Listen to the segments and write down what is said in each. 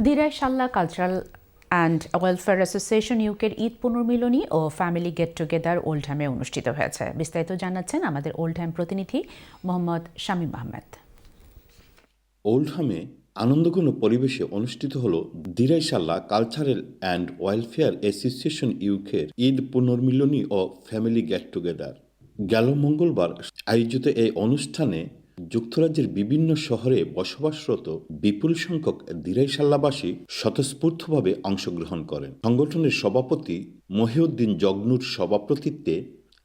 দিরাই সাল্লা cultural and welfare association ইউকের ঈদ পুনর্মিলনী ও ফ্যামিলি গেট টুগেদার ওল্ডহ্যামে অনুষ্ঠিত হয়েছে। বিস্তারিত জানাচ্ছেন আমাদের ওল্ডহ্যাম প্রতিনিধি মোহাম্মদ শামীম আহমেদ। ওল্ডহ্যামে আনন্দঘন পরিবেশে অনুষ্ঠিত হল দিরাই সাল্লা কালচারাল অ্যান্ড ওয়েলফেয়ার অ্যাসোসিয়েশন ইউকের ঈদ পুনর্মিলনী ও ফ্যামিলি গেট টুগেদার। গেল মঙ্গলবার আয়োজিত এই অনুষ্ঠানে যুক্তরাজ্যের বিভিন্ন শহরে বসবাসরত বিপুল সংখ্যক দিরাই সাল্লাবাসী স্বতঃস্ফূর্তভাবে অংশগ্রহণ করেন। সংগঠনের সভাপতি মহিউদ্দিন জগনুর সভাপতিত্বে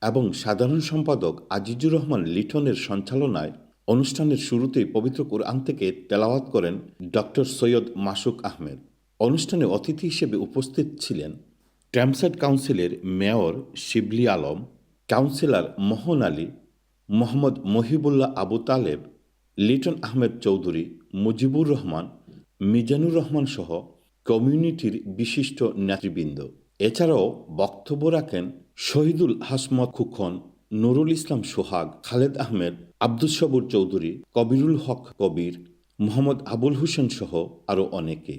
এবং সাধারণ সম্পাদক আজিজুর রহমান লিটনের সঞ্চালনায় অনুষ্ঠানের শুরুতেই পবিত্র কোরআন থেকে তেলাওয়াত করেন ডক্টর সৈয়দ মাসুক আহমেদ। অনুষ্ঠানে অতিথি হিসেবে উপস্থিত ছিলেন ট্যামসাইড কাউন্সিলের মেয়র শিবলি আলম, কাউন্সিলর মোহন আলী, মোহাম্মদ মহিবুল্লাহ আবু তালেব, লিটন আহমেদ চৌধুরী, মুজিবুর রহমান, মিজানুর রহমান সহ কমিউনিটির বিশিষ্ট নেতৃবৃন্দ। এছাড়াও বক্তব্য রাখেন শহীদুল হাসমত খুকন, নুরুল ইসলাম সোহাগ, খালেদ আহমেদ, আব্দুস সবুর চৌধুরী, কবিরুল হক কবির, মোহাম্মদ আবুল হোসেন সহ আরও অনেকে।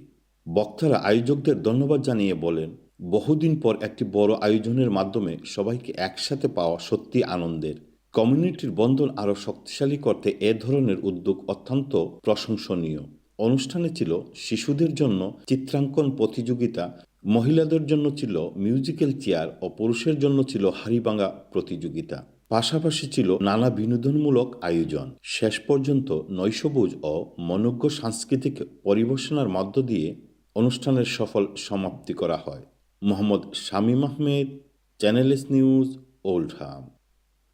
বক্তারা আয়োজকদের ধন্যবাদ জানিয়ে বলেন, বহুদিন পর একটি বড় আয়োজনের মাধ্যমে সবাইকে একসাথে পাওয়া সত্যি আনন্দের। কমিউনিটির বন্ধন আরও শক্তিশালী করতে এ ধরনের উদ্যোগ অত্যন্ত প্রশংসনীয়। অনুষ্ঠানে ছিল শিশুদের জন্য চিত্রাঙ্কন প্রতিযোগিতা, মহিলাদের জন্য ছিল মিউজিক্যাল চেয়ার ও পুরুষের জন্য ছিল হাড়িভাঙা প্রতিযোগিতা। পাশাপাশি ছিল নানা বিনোদনমূলক আয়োজন। শেষ পর্যন্ত নৈশভোজ ও মনোজ্ঞ সাংস্কৃতিক পরিবেশনার মধ্য দিয়ে অনুষ্ঠানের সফল সমাপ্তি করা হয়। Mohammad Shamim Ahmed, channel S news, Oldham.